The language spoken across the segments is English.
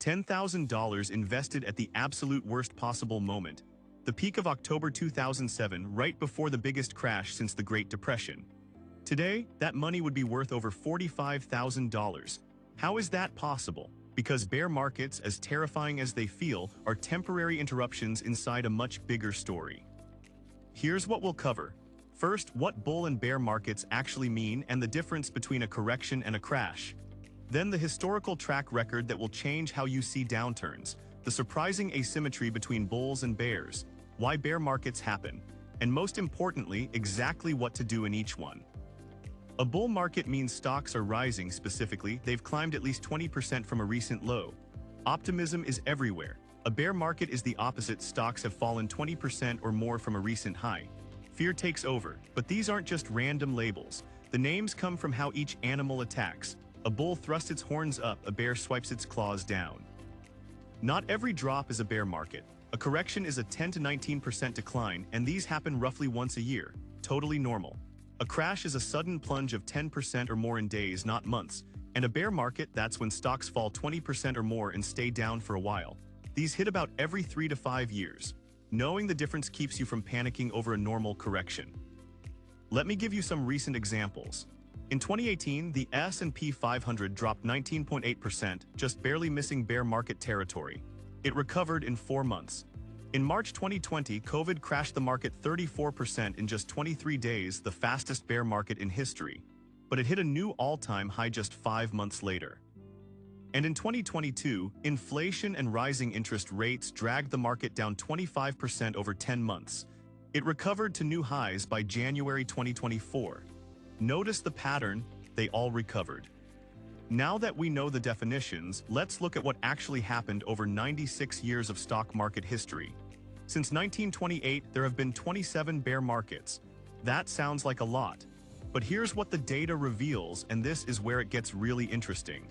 $10,000 invested at the absolute worst possible moment, the peak of October 2007, right before the biggest crash since the Great Depression. Today, that money would be worth over $45,000. How is that possible? Because bear markets, as terrifying as they feel, are temporary interruptions inside a much bigger story. Here's what we'll cover. First, what bull and bear markets actually mean and the difference between a correction and a crash. Then the historical track record that will change how you see downturns, the surprising asymmetry between bulls and bears, why bear markets happen, and most importantly, exactly what to do in each one. A bull market means stocks are rising. Specifically, they've climbed at least 20% from a recent low. Optimism is everywhere. A bear market is the opposite. Stocks have fallen 20% or more from a recent high. Fear takes over, but these aren't just random labels. The names come from how each animal attacks. A bull thrusts its horns up, a bear swipes its claws down. Not every drop is a bear market. A correction is a 10 to 19% decline, and these happen roughly once a year. Totally normal. A crash is a sudden plunge of 10% or more in days, not months. And a bear market, that's when stocks fall 20% or more and stay down for a while. These hit about every 3 to 5 years. Knowing the difference keeps you from panicking over a normal correction. Let me give you some recent examples. In 2018, the S&P 500 dropped 19.8%, just barely missing bear market territory. It recovered in 4 months. In March 2020, COVID crashed the market 34% in just 23 days, the fastest bear market in history. But it hit a new all-time high just 5 months later. And in 2022, inflation and rising interest rates dragged the market down 25% over 10 months. It recovered to new highs by January 2024. Notice the pattern, they all recovered. Now that we know the definitions, let's look at what actually happened over 96 years of stock market history. Since 1928, there have been 27 bear markets. That sounds like a lot. But here's what the data reveals, and this is where it gets really interesting.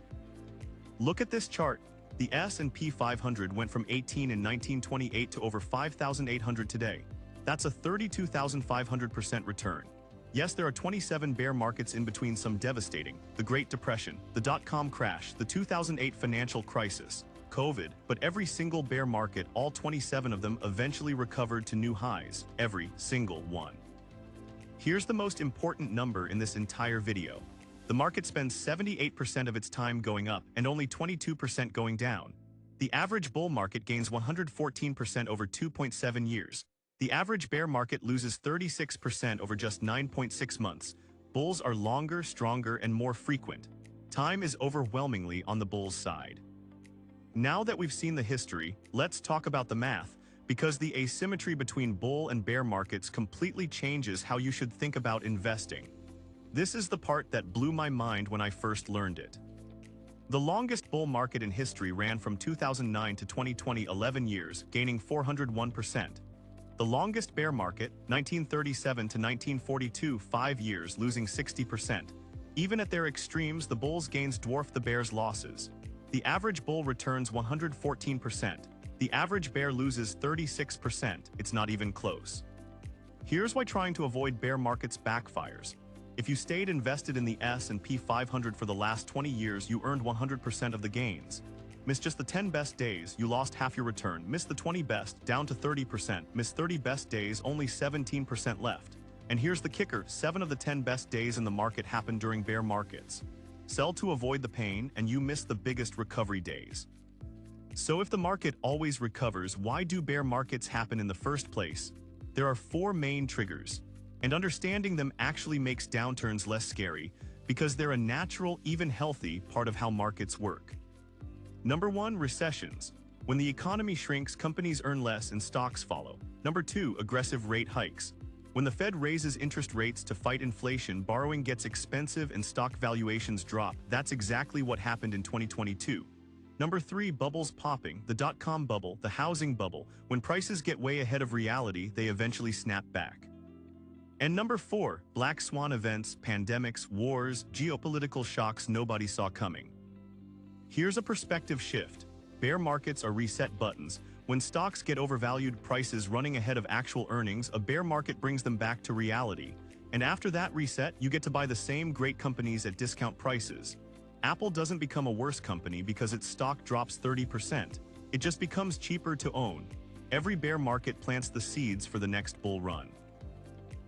Look at this chart. The S&P 500 went from 18 in 1928 to over 5,800 today. That's a 32,500% return. Yes, there are 27 bear markets in between, some devastating: the Great Depression, the dot-com crash, the 2008 financial crisis, COVID, but every single bear market, all 27 of them, eventually recovered to new highs, every single one. Here's the most important number in this entire video. The market spends 78% of its time going up and only 22% going down. The average bull market gains 114% over 2.7 years. The average bear market loses 36% over just 9.6 months. Bulls are longer, stronger, and more frequent. Time is overwhelmingly on the bull's side. Now that we've seen the history, let's talk about the math, because the asymmetry between bull and bear markets completely changes how you should think about investing. This is the part that blew my mind when I first learned it. The longest bull market in history ran from 2009 to 2020, 11 years, gaining 401%. The longest bear market, 1937 to 1942, 5 years, losing 60%. Even at their extremes, the bull's gains dwarf the bear's losses. The average bull returns 114%. The average bear loses 36%. It's not even close. Here's why trying to avoid bear markets backfires. If you stayed invested in the S&P 500 for the last 20 years, you earned 100% of the gains. Miss just the 10 best days, you lost half your return. Miss the 20 best, down to 30%. Miss 30 best days, only 17% left. And here's the kicker: 7 of the 10 best days in the market happen during bear markets. Sell to avoid the pain, and you miss the biggest recovery days. So if the market always recovers, why do bear markets happen in the first place? There are 4 main triggers, and understanding them actually makes downturns less scary, because they're a natural, even healthy, part of how markets work. Number 1, recessions. When the economy shrinks, companies earn less and stocks follow. Number 2, aggressive rate hikes. When the Fed raises interest rates to fight inflation, borrowing gets expensive and stock valuations drop. That's exactly what happened in 2022. Number 3, bubbles popping. The dot-com bubble, the housing bubble. When prices get way ahead of reality, they eventually snap back. And number 4, black swan events, pandemics, wars, geopolitical shocks nobody saw coming. Here's a perspective shift. Bear markets are reset buttons. When stocks get overvalued, prices running ahead of actual earnings, a bear market brings them back to reality. And after that reset, you get to buy the same great companies at discount prices. Apple doesn't become a worse company because its stock drops 30%. It just becomes cheaper to own. Every bear market plants the seeds for the next bull run.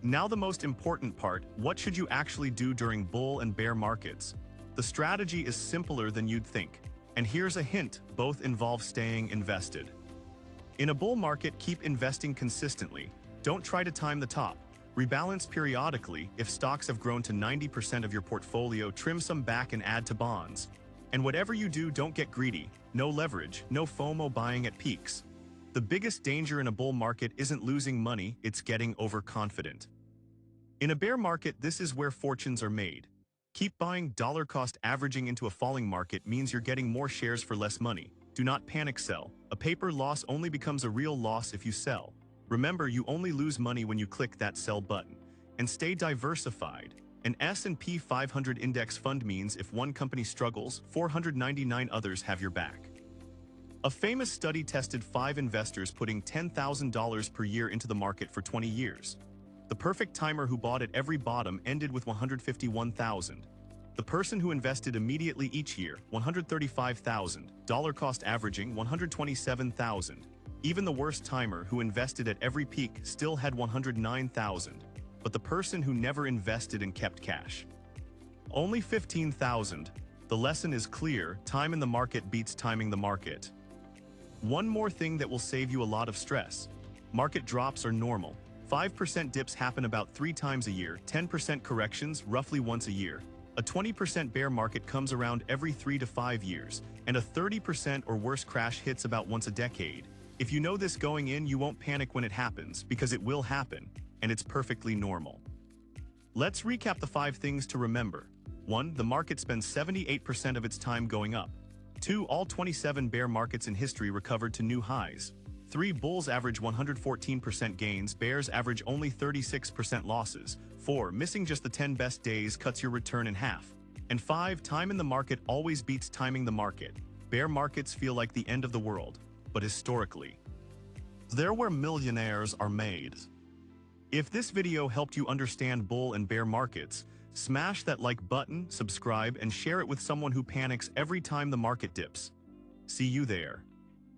Now the most important part, what should you actually do during bull and bear markets? The strategy is simpler than you'd think. And here's a hint, both involve staying invested. In a bull market, keep investing consistently. Don't try to time the top. Rebalance periodically. If stocks have grown to 90% of your portfolio, trim some back and add to bonds. And whatever you do, don't get greedy. No leverage, no FOMO buying at peaks. The biggest danger in a bull market isn't losing money, it's getting overconfident. In a bear market, this is where fortunes are made. Keep buying. Dollar cost averaging into a falling market means you're getting more shares for less money. Do not panic sell. A paper loss only becomes a real loss if you sell. Remember, you only lose money when you click that sell button. And stay diversified. An S&P 500 index fund means if one company struggles, 499 others have your back. A famous study tested 5 investors putting $10,000 per year into the market for 20 years. The perfect timer who bought at every bottom ended with $151,000. The person who invested immediately each year, $135,000, dollar cost averaging $127,000. Even the worst timer who invested at every peak still had $109,000. But the person who never invested and kept cash, only $15,000. The lesson is clear, time in the market beats timing the market. One more thing that will save you a lot of stress. Market drops are normal. 5% dips happen about 3 times a year, 10% corrections roughly once a year. A 20% bear market comes around every 3 to 5 years, and a 30% or worse crash hits about once a decade. If you know this going in, you won't panic when it happens, because it will happen, and it's perfectly normal. Let's recap the 5 things to remember. 1. The market spends 78% of its time going up. 2. All 27 bear markets in history recovered to new highs. 3. Bulls average 114% gains, bears average only 36% losses. 4. Missing just the 10 best days cuts your return in half. And 5. Time in the market always beats timing the market. Bear markets feel like the end of the world, but historically, they're where millionaires are made. If this video helped you understand bull and bear markets, smash that like button, subscribe, and share it with someone who panics every time the market dips. See you there.